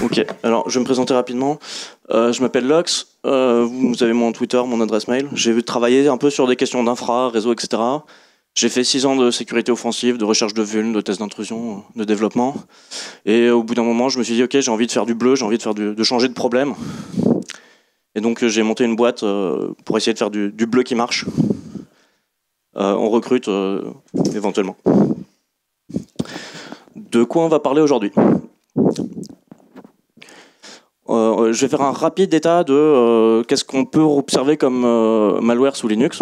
Ok, alors je vais me présenter rapidement. Je m'appelle Lox, vous avez mon Twitter, mon adresse mail. J'ai travaillé un peu sur des questions d'infra, réseau, etc. J'ai fait 6 ans de sécurité offensive, de recherche de vulnes, de tests d'intrusion, de développement. Et au bout d'un moment, je me suis dit, ok, j'ai envie de faire du bleu, j'ai envie de changer de problème. Et donc j'ai monté une boîte pour essayer de faire du bleu qui marche. On recrute éventuellement. De quoi on va parler aujourd'hui ? Je vais faire un rapide état de qu'est-ce qu'on peut observer comme malware sous Linux.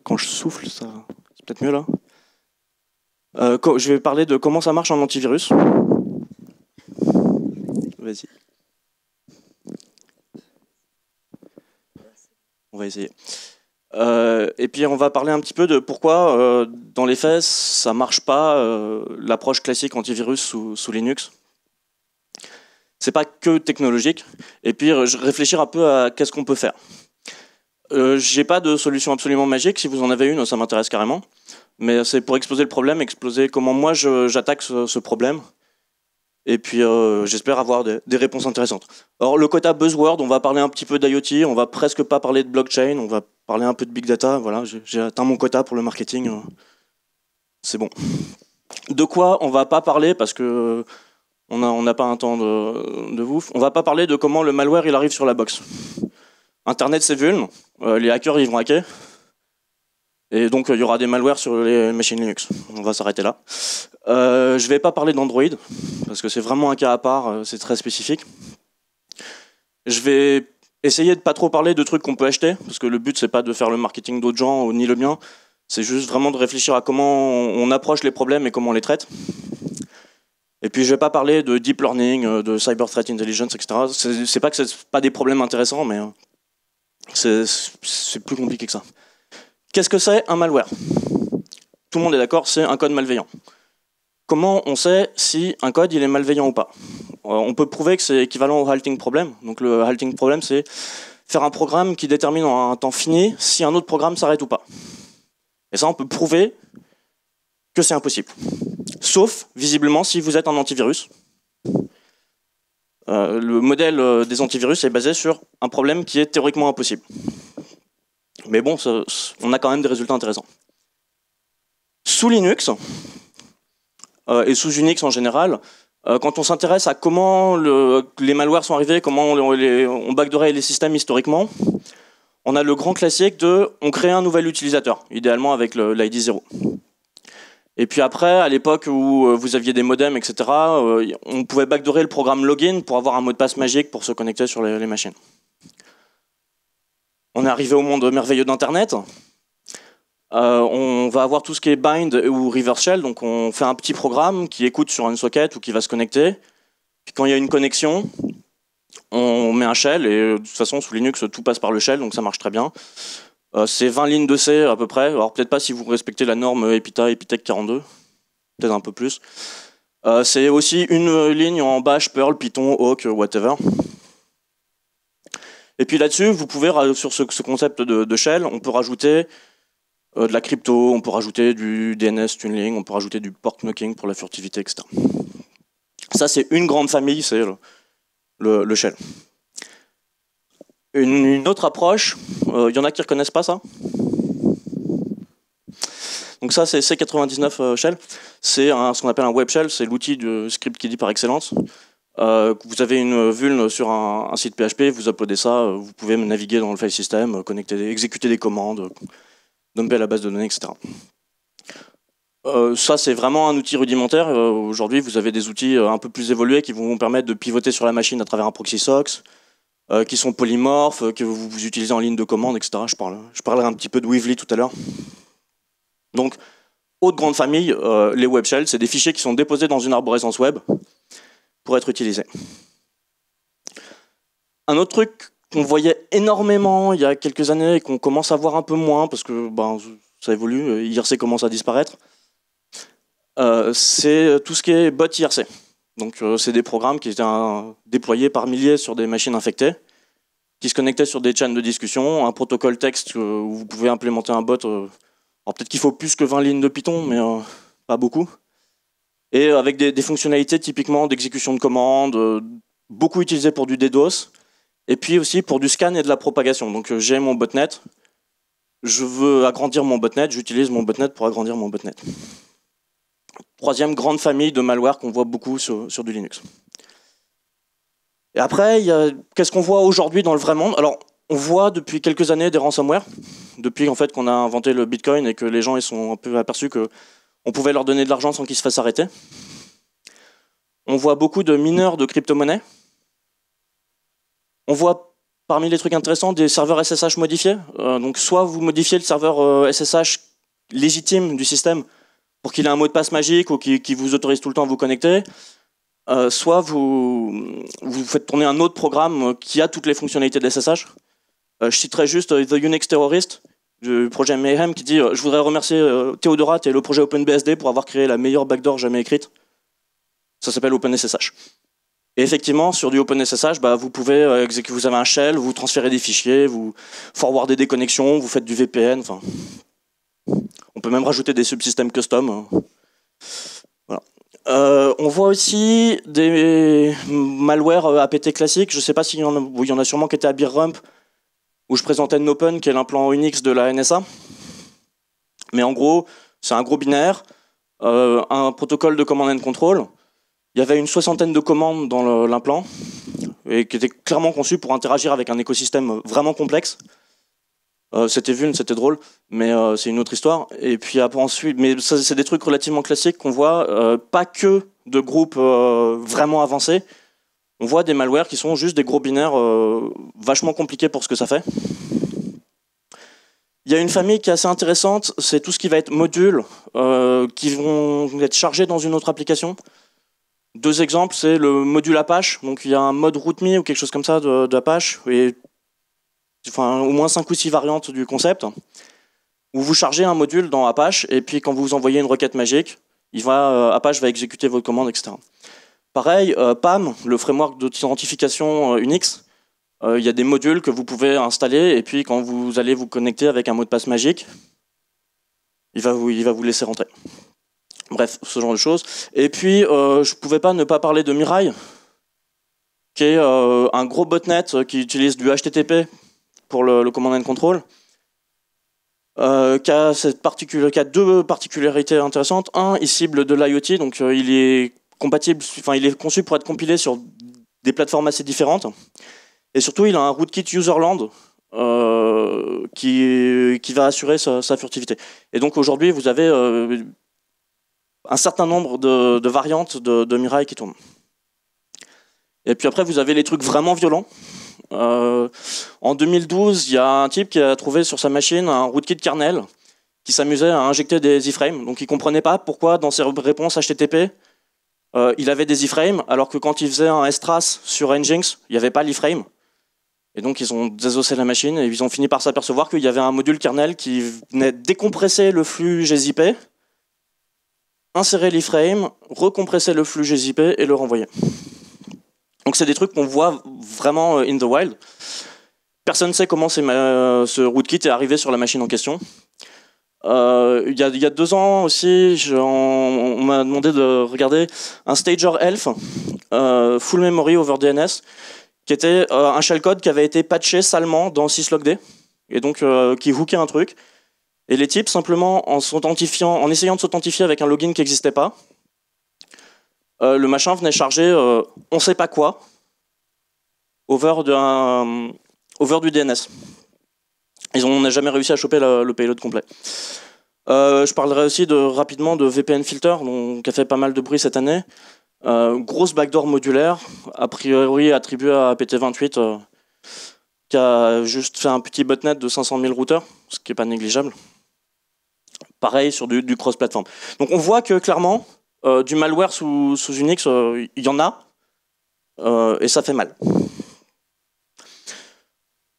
Quand je souffle, ça, c'est peut-être mieux là. Je vais parler de comment ça marche en antivirus. Vas-y. On va essayer. Et puis on va parler un petit peu de pourquoi, dans les faits, ça marche pas l'approche classique antivirus sous Linux. C'est pas que technologique. Et puis réfléchir un peu à qu'est-ce qu'on peut faire. J'ai pas de solution absolument magique. Si vous en avez une, ça m'intéresse carrément. Mais c'est pour exposer le problème, exposer comment moi j'attaque ce problème. Et puis j'espère avoir des réponses intéressantes. Alors le quota buzzword, on va parler un petit peu d'IoT, on va presque pas parler de blockchain, on va parler un peu de big data. Voilà, j'ai atteint mon quota pour le marketing. C'est bon. De quoi on va pas parler parce que on n'a pas un temps de ouf. On va pas parler de comment le malware il arrive sur la box. Internet c'est vuln, les hackers ils vont hacker. Et donc il y aura des malwares sur les machines Linux. On va s'arrêter là. Je vais pas parler d'Android parce que c'est vraiment un cas à part, c'est très spécifique. Je vais essayer de pas trop parler de trucs qu'on peut acheter parce que le but c'est pas de faire le marketing d'autres gens ni le mien. C'est juste vraiment de réfléchir à comment on approche les problèmes et comment on les traite. Et puis je vais pas parler de deep learning, de cyber threat intelligence, etc. C'est pas que c'est pas des problèmes intéressants, mais c'est plus compliqué que ça. Qu'est-ce que c'est un malware ? Tout le monde est d'accord, c'est un code malveillant. Comment on sait si un code il est malveillant ou pas ? On peut prouver que c'est équivalent au halting problem. Donc le halting problem, c'est faire un programme qui détermine en un temps fini si un autre programme s'arrête ou pas. Et ça, on peut prouver que c'est impossible. Sauf, visiblement, si vous êtes un antivirus. Le modèle des antivirus est basé sur un problème qui est théoriquement impossible. Mais bon, on a quand même des résultats intéressants. Sous Linux, et sous Unix en général, quand on s'intéresse à comment les malwares sont arrivés, comment on backdoorait les systèmes historiquement, on a le grand classique de on crée un nouvel utilisateur, idéalement avec l'ID 0. Et puis après, à l'époque où vous aviez des modems, etc., on pouvait backdoorer le programme login pour avoir un mot de passe magique pour se connecter sur les machines. On est arrivé au monde merveilleux d'Internet. On va avoir tout ce qui est bind ou reverse shell, donc on fait un petit programme qui écoute sur une socket ou qui va se connecter. Puis quand il y a une connexion, on met un shell et de toute façon sous Linux tout passe par le shell, donc ça marche très bien. C'est 20 lignes de C à peu près, alors peut-être pas si vous respectez la norme Epitech 42, peut-être un peu plus. C'est aussi une ligne en Bash, Perl, Python, Awk, whatever. Et puis là-dessus, vous pouvez, sur ce concept de shell, on peut rajouter de la crypto, on peut rajouter du DNS tunneling, on peut rajouter du port knocking pour la furtivité, etc. Ça, c'est une grande famille, c'est le shell. Une autre approche, il y en a qui ne reconnaissent pas ça. Donc ça, c'est C99 shell. C'est ce qu'on appelle un web shell, c'est l'outil de script qui dit par excellence. Vous avez une vulne sur un site PHP, vous uploadez ça, vous pouvez naviguer dans le file system, exécuter des commandes, dumper la base de données, etc. Ça, c'est vraiment un outil rudimentaire. Aujourd'hui, vous avez des outils un peu plus évolués qui vont vous permettre de pivoter sur la machine à travers un proxy SOX, qui sont polymorphes, que vous utilisez en ligne de commande, etc. Je parlerai un petit peu de Weavely tout à l'heure. Donc, autre grande famille, les web shells, c'est des fichiers qui sont déposés dans une arborescence web pour être utilisés. Un autre truc qu'on voyait énormément il y a quelques années et qu'on commence à voir un peu moins parce que ça évolue, IRC commence à disparaître, c'est tout ce qui est bot IRC. Donc c'est des programmes qui étaient déployés par milliers sur des machines infectées, qui se connectaient sur des chaînes de discussion, un protocole texte où vous pouvez implémenter un bot. Alors peut-être qu'il faut plus que 20 lignes de Python, mais pas beaucoup. et avec des fonctionnalités typiquement d'exécution de commandes, beaucoup utilisées pour du DDoS, et puis aussi pour du scan et de la propagation. Donc j'ai mon botnet, je veux agrandir mon botnet, j'utilise mon botnet pour agrandir mon botnet. Troisième grande famille de malware qu'on voit beaucoup sur du Linux. Et après, qu'est-ce qu'on voit aujourd'hui dans le vrai monde? Alors, on voit depuis quelques années des ransomware, depuis en fait qu'on a inventé le Bitcoin et que les gens ils sont un peu aperçus qu'on pouvait leur donner de l'argent sans qu'ils se fassent arrêter. On voit beaucoup de mineurs de crypto-monnaies. On voit parmi les trucs intéressants des serveurs SSH modifiés. Donc soit vous modifiez le serveur SSH légitime du système pour qu'il ait un mot de passe magique ou qui vous autorise tout le temps à vous connecter. Soit vous faites tourner un autre programme qui a toutes les fonctionnalités de SSH. Je citerai juste The Unix Terrorist du projet Mayhem qui dit je voudrais remercier Theodorat et le projet OpenBSD pour avoir créé la meilleure backdoor jamais écrite. Ça s'appelle OpenSSH. Et effectivement, sur du OpenSSH, vous pouvez vous avez un shell, vous transférez des fichiers, vous forwardez des connexions, vous faites du VPN. Enfin, on peut même rajouter des subsystèmes custom. Voilà. On voit aussi des malwares APT classiques. Je ne sais pas s'il y en a sûrement qui étaient à BeerRump, où je présentais Nopen, qui est l'implant Unix de la NSA. Mais en gros, c'est un gros binaire, un protocole de command and control. Il y avait une soixantaine de commandes dans l'implant, et qui était clairement conçu pour interagir avec un écosystème vraiment complexe. C'était vuln, c'était drôle, mais c'est une autre histoire. Et puis après, ensuite, mais ça, c'est des trucs relativement classiques qu'on voit, pas que de groupes vraiment avancés. On voit des malwares qui sont juste des gros binaires vachement compliqués pour ce que ça fait. Il y a une famille qui est assez intéressante, c'est tout ce qui va être modules qui vont être chargés dans une autre application. Deux exemples, c'est le module Apache. Donc il y a un mode RootMe ou quelque chose comme ça d'Apache, et enfin au moins 5 ou 6 variantes du concept, où vous chargez un module dans Apache, et puis quand vous envoyez une requête magique, Apache va exécuter votre commande, etc. Pareil, PAM, le framework d'authentification Unix, il y a des modules que vous pouvez installer, et puis quand vous allez vous connecter avec un mot de passe magique, il va vous laisser rentrer. Bref, ce genre de choses. Et puis, je ne pouvais pas ne pas parler de Mirai, qui est un gros botnet qui utilise du HTTP pour le command and control, qui a deux particularités intéressantes. Un, il cible de l'IoT, donc il est conçu pour être compilé sur des plateformes assez différentes. Et surtout, il a un rootkit userland qui va assurer sa furtivité. Et donc aujourd'hui, vous avez un certain nombre de variantes de Mirai qui tournent. Et puis après, vous avez les trucs vraiment violents. En 2012, il y a un type qui a trouvé sur sa machine un rootkit kernel qui s'amusait à injecter des iframes. Donc il ne comprenait pas pourquoi dans ses réponses HTTP, il avait des iframes, alors que quand il faisait un strass sur Nginx, il n'y avait pas l'iframe. Et donc ils ont désossé la machine et ils ont fini par s'apercevoir qu'il y avait un module kernel qui venait décompresser le flux gzip, insérer l'iframe, recompresser le flux gzip et le renvoyer. Donc c'est des trucs qu'on voit vraiment in the wild. Personne ne sait comment ce rootkit est arrivé sur la machine en question. Il y a 2 ans aussi, on m'a demandé de regarder un Stager Elf, Full Memory over DNS, qui était un shellcode qui avait été patché salement dans syslogd, et donc qui hookait un truc. Et les types, simplement, en essayant de s'authentifier avec un login qui n'existait pas, le machin venait charger on ne sait pas quoi over du DNS. On n'a jamais réussi à choper le payload complet. Je parlerai aussi rapidement de VPN Filter, qui a fait pas mal de bruit cette année. Grosse backdoor modulaire, a priori attribuée à APT28, qui a juste fait un petit botnet de 500 000 routeurs, ce qui n'est pas négligeable. Pareil sur du cross-platform. Donc on voit que clairement, du malware sous Unix, il y en a, et ça fait mal.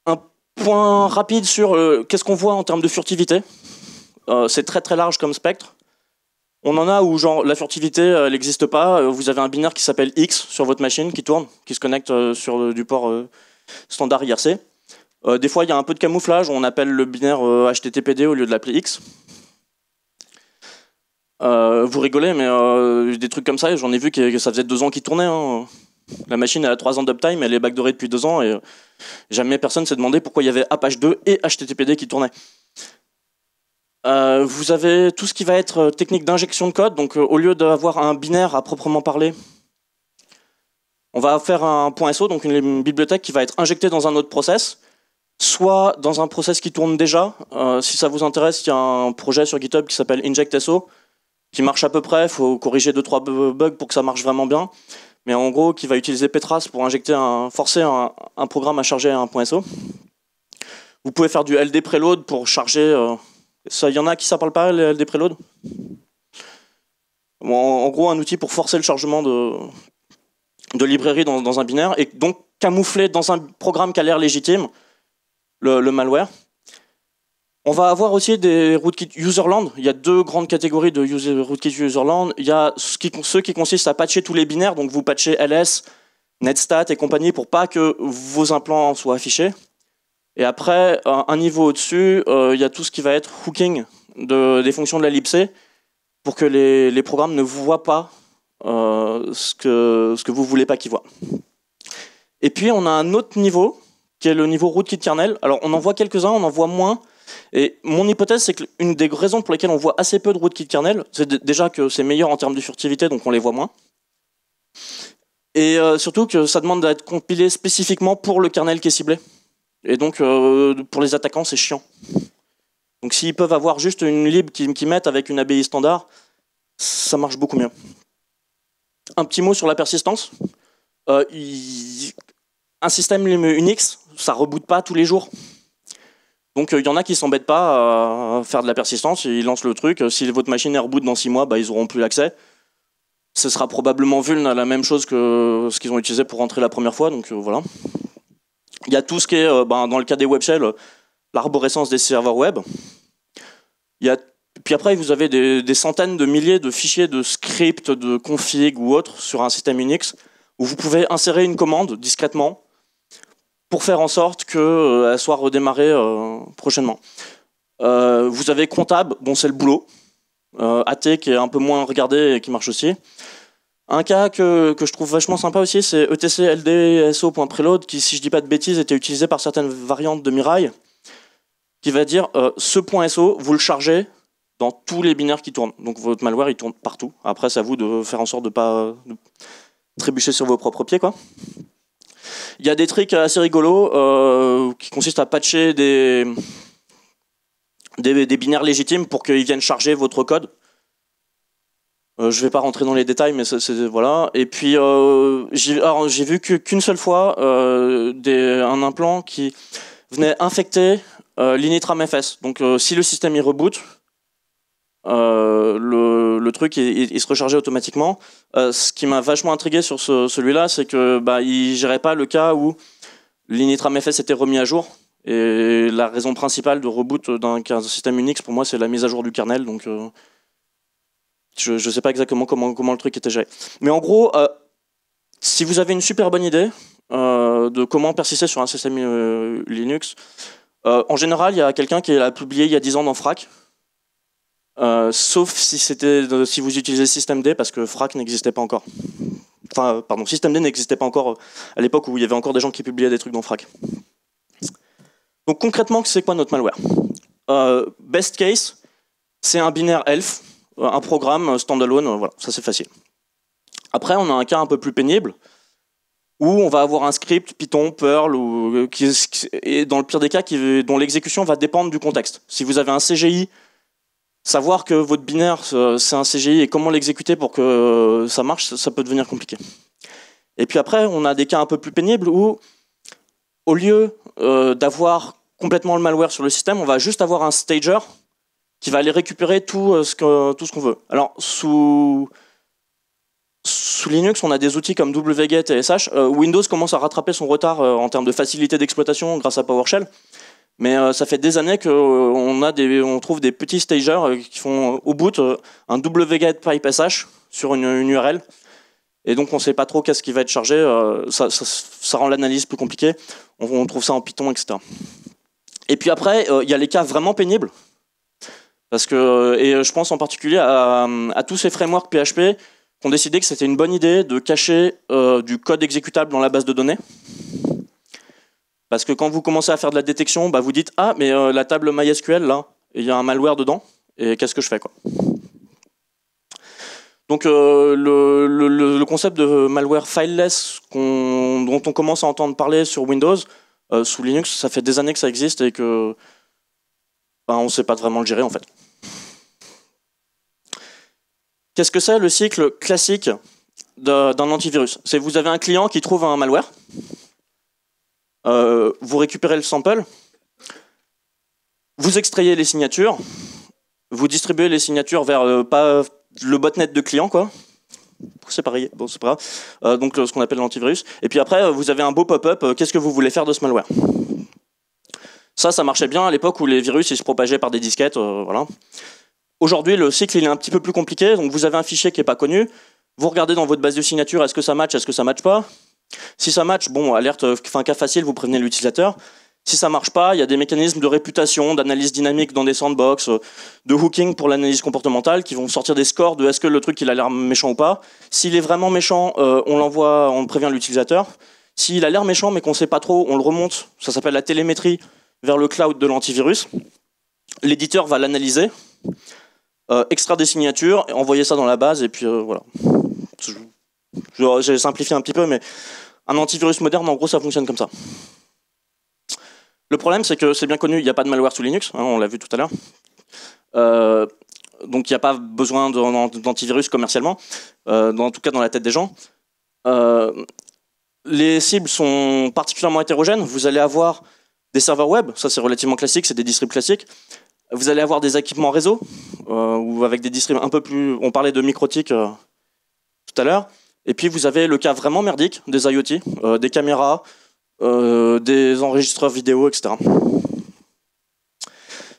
Un point rapide sur qu'est-ce qu'on voit en termes de furtivité. C'est très très large comme spectre. On en a où genre la furtivité elle n'existe pas. Vous avez un binaire qui s'appelle X sur votre machine qui tourne, qui se connecte sur du port standard IRC. Des fois il y a un peu de camouflage, on appelle le binaire HTTPD au lieu de l'appeler X. Vous rigolez, mais des trucs comme ça, j'en ai vu que ça faisait 2 ans qu'ils tournaient. Hein. La machine elle a 3 ans d'uptime, elle est backdoorée depuis 2 ans, et jamais personne s'est demandé pourquoi il y avait Apache 2 et HTTPD qui tournaient. Vous avez tout ce qui va être technique d'injection de code, donc au lieu d'avoir un binaire à proprement parler, on va faire un .so, donc une bibliothèque qui va être injectée dans un autre process, soit dans un process qui tourne déjà. Si ça vous intéresse, il y a un projet sur GitHub qui s'appelle InjectSO, qui marche à peu près, il faut corriger 2-3 bugs pour que ça marche vraiment bien, mais en gros qui va utiliser Petras pour forcer un programme à charger un .so. Vous pouvez faire du LD preload pour charger... il y en a qui ça parle pas, le LD preload? Bon, en gros, un outil pour forcer le chargement de librairie dans un binaire, et donc camoufler dans un programme qui a l'air légitime le malware. On va avoir aussi des rootkits userland. Il y a 2 grandes catégories de rootkits userland. Il y a ceux qui consistent à patcher tous les binaires, donc vous patchez ls, netstat et compagnie pour pas que vos implants soient affichés. Et après, un niveau au-dessus, il y a tout ce qui va être hooking des fonctions de la libc pour que les programmes ne vous voient pas ce que vous voulez pas qu'ils voient. Et puis on a un autre niveau qui est le niveau rootkit kernel. Alors on en voit quelques-uns, on en voit moins. Et mon hypothèse, c'est qu'une des raisons pour lesquelles on voit assez peu de rootkit kernel, c'est déjà que c'est meilleur en termes de furtivité, donc on les voit moins. Et surtout que ça demande d'être compilé spécifiquement pour le kernel qui est ciblé. Et donc pour les attaquants, c'est chiant. Donc s'ils peuvent avoir juste une lib qui mettent avec une ABI standard, ça marche beaucoup mieux. Un petit mot sur la persistance. Un système Unix, ça reboot pas tous les jours. Donc il y en a qui s'embêtent pas à faire de la persistance, ils lancent le truc. Si votre machine reboot dans 6 mois, bah, ils n'auront plus l'accès. Ce sera probablement vuln à la même chose que ce qu'ils ont utilisé pour rentrer la première fois. Donc voilà. Il y a tout ce qui est, dans le cas des web shells, l'arborescence des serveurs web. Puis après, vous avez des centaines de milliers de fichiers de scripts, de config ou autres sur un système Unix où vous pouvez insérer une commande discrètement pour faire en sorte qu'elle soit redémarrée prochainement. Vous avez Comptable, bon c'est le boulot. AT qui est un peu moins regardé et qui marche aussi. Un cas que je trouve vachement sympa aussi, c'est etc.ld.so.preload qui, si je dis pas de bêtises, était utilisé par certaines variantes de Mirai, qui va dire ce .so, vous le chargez dans tous les binaires qui tournent. Donc votre malware, il tourne partout. Après, c'est à vous de faire en sorte de pas trébucher sur vos propres pieds, quoi. Il y a des tricks assez rigolos qui consistent à patcher des binaires légitimes pour qu'ils viennent charger votre code. Je ne vais pas rentrer dans les détails, mais voilà. Et puis, j'ai vu qu'une seule fois un implant qui venait infecter l'initramfs. Donc, si le système il reboot, le truc il se rechargeait automatiquement. Ce qui m'a vachement intrigué sur celui-là, c'est que il gérait pas le cas où l'initramfs était remis à jour. Et la raison principale de reboot d'un système Unix, pour moi, c'est la mise à jour du kernel. Donc, je ne sais pas exactement comment le truc était géré. Mais en gros, si vous avez une super bonne idée de comment persister sur un système Linux, en général, il y a quelqu'un qui l'a publié il y a 10 ans dans Frac. Sauf si vous utilisez systemd, parce que Frac n'existait pas encore. Enfin, pardon, systemd n'existait pas encore à l'époque où il y avait encore des gens qui publiaient des trucs dans Frac. Donc concrètement, c'est quoi notre malware? Best case, c'est un binaire ELF, un programme standalone, voilà, ça c'est facile. Après, on a un cas un peu plus pénible, où on va avoir un script Python, Perl, et dans le pire des cas, dont l'exécution va dépendre du contexte. Si vous avez un CGI, savoir que votre binaire c'est un CGI et comment l'exécuter pour que ça marche, ça peut devenir compliqué. Et puis après, on a des cas un peu plus pénibles où, au lieu d'avoir complètement le malware sur le système, on va juste avoir un stager qui va aller récupérer tout ce qu'on veut. Alors, sous Linux, on a des outils comme wget et sh. Windows commence à rattraper son retard en termes de facilité d'exploitation grâce à PowerShell. Mais ça fait des années qu'on trouve des petits stagers qui font au bout un wget pipe sh sur une URL. Et donc on ne sait pas trop qu'est-ce qui va être chargé. Ça rend l'analyse plus compliquée. On trouve ça en Python, etc. Et puis après, il y a les cas vraiment pénibles. Parce que, et je pense en particulier à tous ces frameworks PHP qui ont décidé que c'était une bonne idée de cacher du code exécutable dans la base de données. Parce que quand vous commencez à faire de la détection, bah vous dites « Ah, mais la table MySQL, là, il y a un malware dedans, et qu'est-ce que je fais quoi ?» Donc le concept de malware fileless dont on commence à entendre parler sur Windows, sous Linux, ça fait des années que ça existe et que bah, on ne sait pas vraiment le gérer en fait. Qu'est-ce que c'est le cycle classique d'un antivirus? C'est vous avez un client qui trouve un malware, vous récupérez le sample, vous extrayez les signatures, vous distribuez les signatures vers le botnet de client, quoi. C'est pareil, bon, c'est pas grave. Donc ce qu'on appelle l'antivirus. Et puis après, vous avez un beau pop-up, qu'est-ce que vous voulez faire de ce malware? Ça marchait bien à l'époque où les virus ils se propageaient par des disquettes, voilà. Aujourd'hui, le cycle il est un petit peu plus compliqué, donc vous avez un fichier qui n'est pas connu, vous regardez dans votre base de signature, est-ce que ça match, est-ce que ça match pas? Si ça match, bon, alerte, cas facile, vous prévenez l'utilisateur. Si ça marche pas, il y a des mécanismes de réputation, d'analyse dynamique dans des sandbox, de hooking pour l'analyse comportementale qui vont sortir des scores de est-ce que le truc il a l'air méchant ou pas. S'il est vraiment méchant, on prévient l'utilisateur. S'il a l'air méchant mais qu'on ne sait pas trop, on le remonte, ça s'appelle la télémétrie, vers le cloud de l'antivirus. L'éditeur va l'analyser, extraire des signatures, envoyer ça dans la base et puis voilà. J'ai simplifié un petit peu, mais un antivirus moderne, en gros, ça fonctionne comme ça. Le problème, c'est que c'est bien connu, il n'y a pas de malware sous Linux, hein, on l'a vu tout à l'heure. Donc il n'y a pas besoin d'antivirus commercialement, en tout cas dans la tête des gens. Les cibles sont particulièrement hétérogènes. Vous allez avoir des serveurs web, ça c'est relativement classique, c'est des distribs classiques. Vous allez avoir des équipements réseau, ou avec des distribs un peu plus... On parlait de MikroTik tout à l'heure. Et puis vous avez le cas vraiment merdique des IoT, des caméras, des enregistreurs vidéo, etc.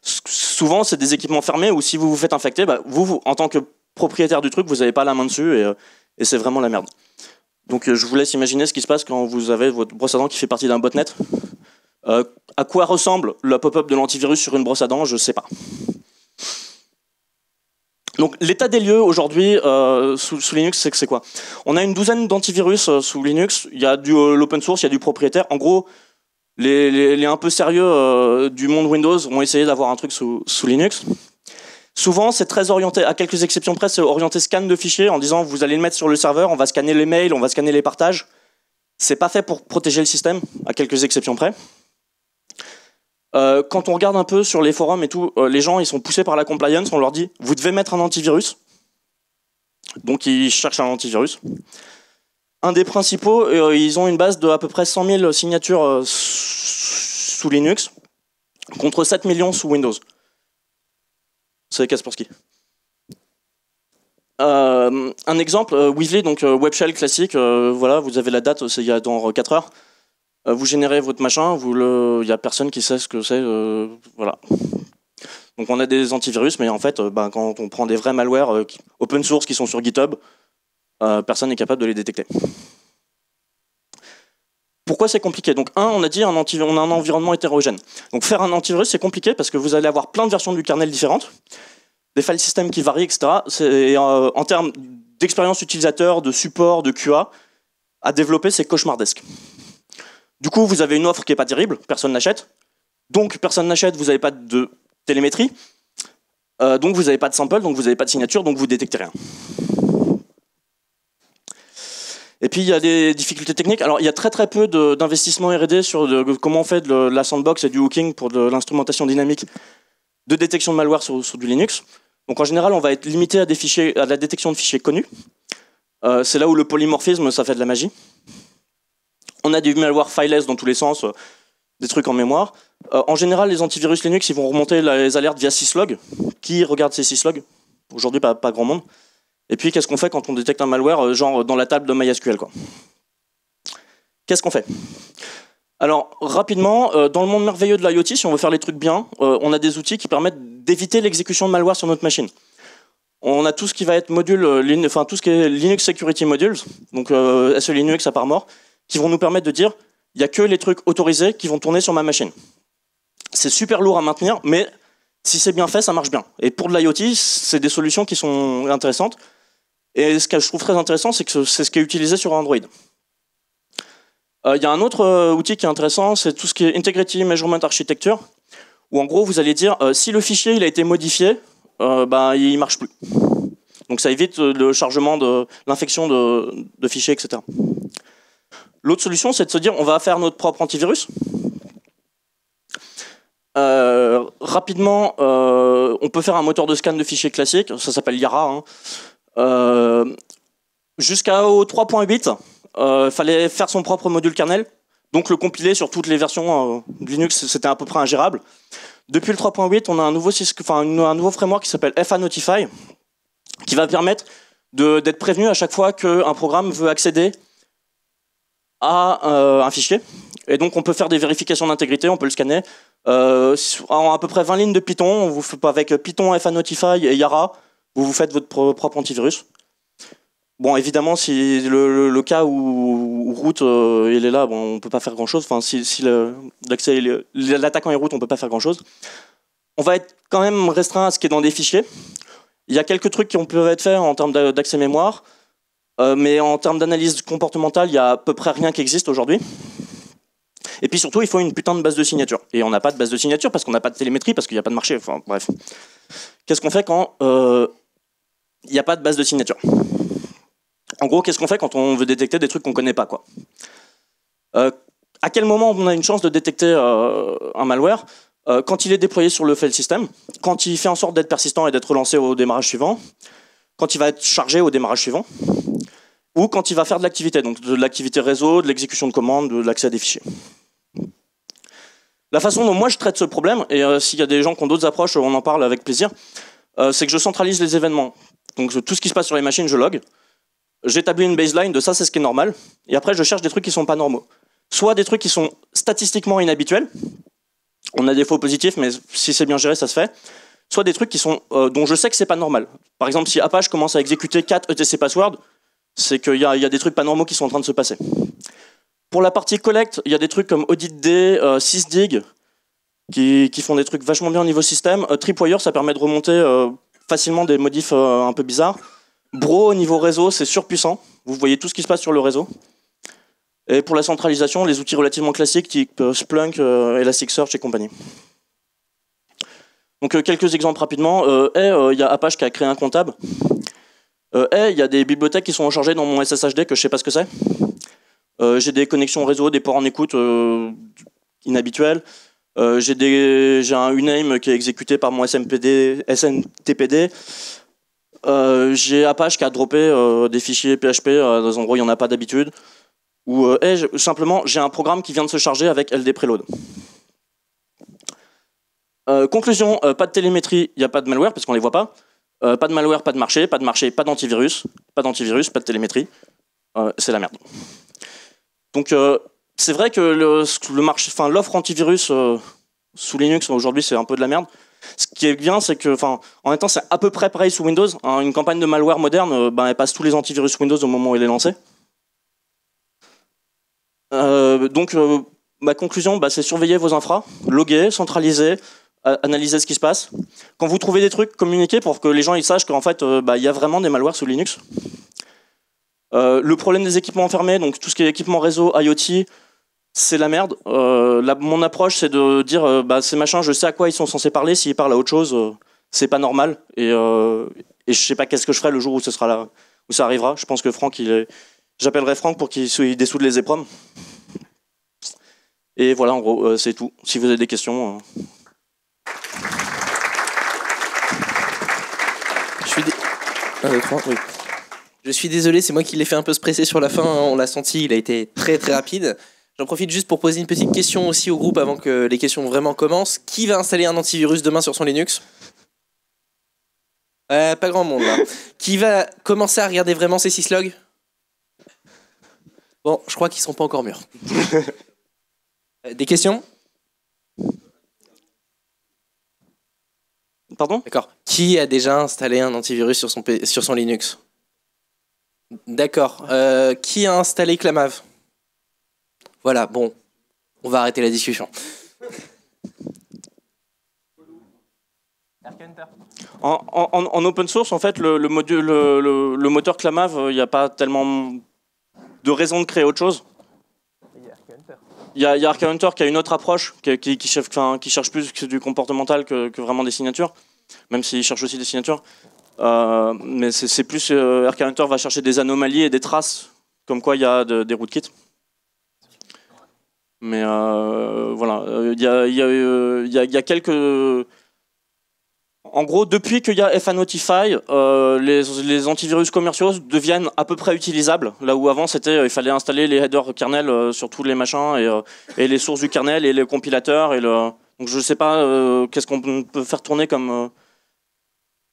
Souvent, c'est des équipements fermés où si vous vous faites infecter, bah, vous, en tant que propriétaire du truc, vous n'avez pas la main dessus et c'est vraiment la merde. Donc je vous laisse imaginer ce qui se passe quand vous avez votre brosse à dents qui fait partie d'un botnet. À quoi ressemble le pop-up de l'antivirus sur une brosse à dents, je ne sais pas. Donc l'état des lieux aujourd'hui sous Linux, c'est quoi? On a une douzaine d'antivirus sous Linux. Il y a de l'open source, il y a du propriétaire. En gros, les un peu sérieux du monde Windows ont essayé d'avoir un truc sous Linux. Souvent, c'est très orienté, à quelques exceptions près, c'est orienté scan de fichiers en disant vous allez le mettre sur le serveur, on va scanner les mails, on va scanner les partages. C'est pas fait pour protéger le système, à quelques exceptions près. Quand on regarde un peu sur les forums et tout, les gens ils sont poussés par la compliance, on leur dit vous devez mettre un antivirus. Donc ils cherchent un antivirus. Un des principaux, ils ont une base de à peu près 100 000 signatures sous Linux, contre 7 millions sous Windows. C'est Kaspersky. Un exemple, Weasley, donc Web Shell classique, voilà, vous avez la date, c'est il y a dans 4 heures. Vous générez votre machin, il n'y a personne qui sait ce que c'est, voilà. Donc on a des antivirus, mais en fait, quand on prend des vrais malwares open source qui sont sur GitHub, personne n'est capable de les détecter. Pourquoi c'est compliqué? Donc on a dit on a un environnement hétérogène. Donc faire un antivirus, c'est compliqué parce que vous allez avoir plein de versions du kernel différentes, des file systems qui varient, etc. En termes d'expérience utilisateur, de support, de QA, à développer, c'est cauchemardesque. Du coup, vous avez une offre qui n'est pas terrible, personne n'achète. Donc, personne n'achète, vous n'avez pas de télémétrie. Donc, vous n'avez pas de sample, donc vous n'avez pas de signature, donc vous ne détectez rien. Et puis, il y a des difficultés techniques. Alors, il y a très peu d'investissement R&D sur comment on fait de la sandbox et du hooking pour de l'instrumentation dynamique de détection de malware sur du Linux. Donc, en général, on va être limité à la détection de fichiers connus. C'est là où le polymorphisme, ça fait de la magie. On a du malware fileless dans tous les sens, des trucs en mémoire. En général, les antivirus Linux, ils vont remonter les alertes via syslog. Qui regarde ces syslogs? Aujourd'hui, pas grand monde. Et puis, qu'est-ce qu'on fait quand on détecte un malware, genre dans la table de MySQL, quoi? Qu'est-ce qu'on fait? Alors, rapidement, dans le monde merveilleux de l'IoT, si on veut faire les trucs bien, on a des outils qui permettent d'éviter l'exécution de malware sur notre machine. On a tout ce qui va être module, enfin tout ce qui est Linux Security Modules, donc SE Linux à part mort, qui vont nous permettre de dire il n'y a que les trucs autorisés qui vont tourner sur ma machine. C'est super lourd à maintenir, mais Si c'est bien fait, ça marche bien. Et pour de l'IoT, c'est des solutions qui sont intéressantes. Et ce que je trouve très intéressant, c'est que c'est ce qui est utilisé sur Android. Il y a un autre outil qui est intéressant, c'est tout ce qui est Integrity Measurement Architecture, où en gros, vous allez dire, si le fichier il a été modifié, il ne marche plus. Donc ça évite le chargement, l'infection de fichiers, etc. L'autre solution, c'est de se dire, on va faire notre propre antivirus. Rapidement, on peut faire un moteur de scan de fichiers classique, ça s'appelle Yara. Jusqu'au 3.8, il fallait faire son propre module kernel, donc le compiler sur toutes les versions de Linux, c'était à peu près ingérable. Depuis le 3.8, on a un nouveau framework qui s'appelle FA Notify, qui va permettre d'être prévenu à chaque fois qu'un programme veut accéder à un fichier. Et donc on peut faire des vérifications d'intégrité, on peut le scanner. En à peu près 20 lignes de Python, on vous fait avec Python, FA Notify et Yara, vous faiêtre votre propre antivirus. Bon, évidemment, si le cas où root il est là, bon, on peut pas faire grand chose. Enfin, si l'attaquant est root, on peut pas faire grand chose. On va être quand même restreint à ce qui est dans des fichiers. Il y a quelques trucs qui peuvent être faits en termes d'accès mémoire, mais en termes d'analyse comportementale, il y a à peu près rien qui existe aujourd'hui. Et puis surtout, il faut une putain de base de signature. Et on n'a pas de base de signature parce qu'on n'a pas de télémétrie, parce qu'il n'y a pas de marché. Enfin, bref. Qu'est-ce qu'on fait quand il n'y a pas de base de signature? En gros, qu'est-ce qu'on fait quand on veut détecter des trucs qu'on ne connaît pas, quoi? À quel moment on a une chance de détecter un malware? Quand il est déployé sur le file system, quand il fait en sorte d'être persistant et d'être relancé au démarrage suivant, quand il va être chargé au démarrage suivant, ou quand il va faire de l'activité, donc de l'activité réseau, de l'exécution de commandes, de l'accès à des fichiers. La façon dont moi je traite ce problème, et s'il y a des gens qui ont d'autres approches, on en parle avec plaisir, c'est que je centralise les événements. Donc tout ce qui se passe sur les machines, je log. J'établis une baseline de ça, c'est ce qui est normal. Et après, je cherche des trucs qui ne sont pas normaux. Soit des trucs qui sont statistiquement inhabituels. On a des faux positifs, mais si c'est bien géré, ça se fait. Soit des trucs qui sont, dont je sais que c'est pas normal. Par exemple, si Apache commence à exécuter 4 etc password, c'est qu'il y a des trucs pas normaux qui sont en train de se passer. Pour la partie collect, il y a des trucs comme AuditD, sysdig, qui font des trucs vachement bien au niveau système. Tripwire, ça permet de remonter facilement des modifs un peu bizarres. Bro, au niveau réseau, c'est surpuissant. Vous voyez tout ce qui se passe sur le réseau. Et pour la centralisation, les outils relativement classiques, type Splunk, Elasticsearch et compagnie. Donc quelques exemples rapidement. Il y a Apache qui a créé un comptable. Il y a des bibliothèques qui sont chargées dans mon SSHD que je ne sais pas ce que c'est. J'ai des connexions réseau, des ports en écoute inhabituels. J'ai un uname qui est exécuté par mon SMTPD. J'ai Apache qui a droppé des fichiers PHP dans des endroits où il n'y en a pas d'habitude. Ou simplement, j'ai un programme qui vient de se charger avec LD Preload. Conclusion, pas de télémétrie, il n'y a pas de malware parce qu'on ne les voit pas. Pas de malware, pas de marché, pas d'antivirus, pas de télémétrie. C'est la merde. Donc c'est vrai que l'offre antivirus sous Linux aujourd'hui c'est un peu de la merde. Ce qui est bien, c'est que, en même temps, c'est à peu près pareil sous Windows. Une campagne de malware moderne, elle passe tous les antivirus Windows au moment où elle est lancée. Donc, ma conclusion, c'est surveiller vos infras, loguer, centraliser, analyser ce qui se passe. Quand vous trouvez des trucs, communiquez pour que les gens ils sachent qu'en fait, il y a vraiment des malwares sous Linux. Le problème des équipements fermés, donc tout ce qui est équipement réseau, IoT, c'est la merde. Mon approche, c'est de dire ces machins, je sais à quoi ils sont censés parler. S'ils parlent à autre chose, c'est pas normal. Et je sais pas qu'est-ce que je ferai le jour où ce sera là, où ça arrivera. Je pense que Franck, j'appellerai Franck pour qu'il dessoude les EPROM. Et voilà, en gros, c'est tout. Si vous avez des questions. Je suis désolé, c'est moi qui l'ai fait un peu se presser sur la fin. On l'a senti, il a été très très rapide. J'en profite juste pour poser une petite question aussi au groupe avant que les questions vraiment commencent. Qui va installer un antivirus demain sur son Linux? Pas grand monde là. Qui va commencer à regarder vraiment ces syslogs? Bon, je crois qu'ils sont pas encore mûrs. Des questions? Pardon? D'accord. Qui a déjà installé un antivirus sur son Linux? D'accord. Qui a installé Clamav? Voilà, bon. On va arrêter la discussion. En open source, en fait, le moteur Clamav, il n'y a pas tellement de raison de créer autre chose. Il y a Arca Hunter qui a une autre approche, qui cherche plus du comportemental que vraiment des signatures, même s'il cherche aussi des signatures. Mais c'est plus Arca Hunter va chercher des anomalies et des traces, comme quoi il y a des rootkits. Mais voilà, il y a quelques... En gros, depuis qu'il y a FANotify, les antivirus commerciaux deviennent à peu près utilisables. Là où avant, il fallait installer les headers kernel sur tous les machins et les sources du kernel et les compilateurs. Donc je ne sais pas qu'est-ce qu'on peut faire tourner comme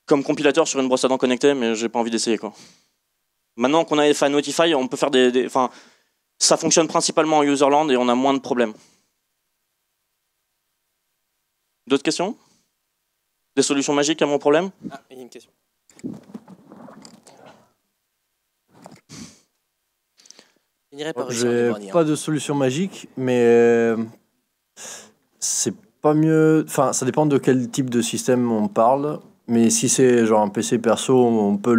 compilateur sur une brosse à dents connectée, mais j'ai pas envie d'essayer, quoi. Maintenant qu'on a FANotify, on peut faire ça fonctionne principalement en userland et on a moins de problèmes. D'autres questions? Des solutions magiques à mon problème? Ah, il y a une question. J'ai pas de solution magique, mais c'est pas mieux. Enfin, ça dépend de quel type de système on parle. Mais si c'est genre un PC perso, on peut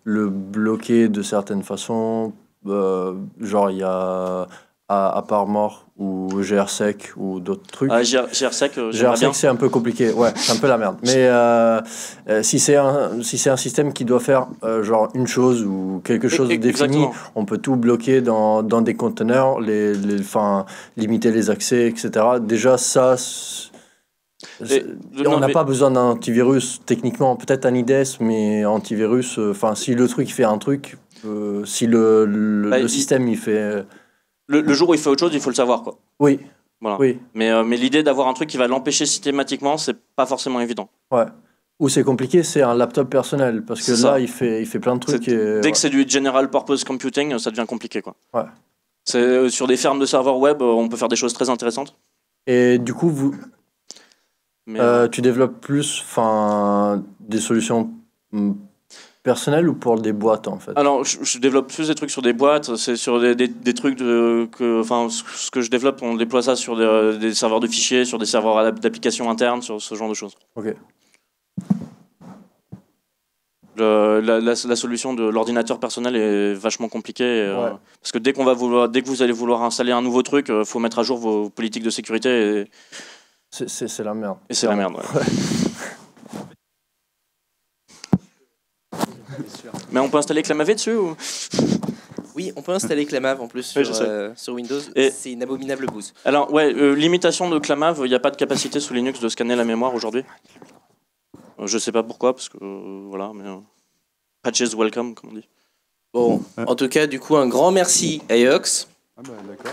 le bloquer de certaines façons. Genre, il y a AppArmor ou GRSec ou d'autres trucs. GRSec, c'est un peu compliqué. Ouais, c'est un peu la merde. Mais si c'est un système qui doit faire genre une chose ou quelque chose de défini, on peut tout bloquer dans des conteneurs, limiter les accès, etc. Déjà, ça... on n'a pas besoin d'un antivirus techniquement, peut-être un IDS, mais antivirus, si le truc fait un truc, si le système il fait... Le jour où il fait autre chose, il faut le savoir, quoi. Oui. Voilà. Oui. Mais l'idée d'avoir un truc qui va l'empêcher systématiquement, c'est pas forcément évident. Ouais. Où c'est compliqué, c'est un laptop personnel, parce que là, il fait plein de trucs. Dès que c'est du general purpose computing, ça devient compliqué, quoi. Ouais. Sur des fermes de serveurs web, on peut faire des choses très intéressantes. Et du coup, tu développes plus des solutions personnel ou pour des boîtes, en fait? Alors, je développe plus des trucs sur des boîtes, c'est sur des trucs ce que je développe, on déploie ça sur des serveurs de fichiers, sur des serveurs d'applications internes, sur ce genre de choses. Ok. La solution de l'ordinateur personnel est vachement compliquée, parce que dès que vous allez vouloir installer un nouveau truc, faut mettre à jour vos politiques de sécurité. C'est la merde. Et c'est la merde, ouais. Mais on peut installer Clamav dessus ou... Oui, on peut installer Clamav en plus sur Windows. C'est une abominable bouse. Alors, limitation de Clamav, il n'y a pas de capacité sous Linux de scanner la mémoire aujourd'hui. Je sais pas pourquoi, parce que voilà, mais patches welcome, comme on dit. Bon, en tout cas, du coup, un grand merci à Eox. Ah bah d'accord.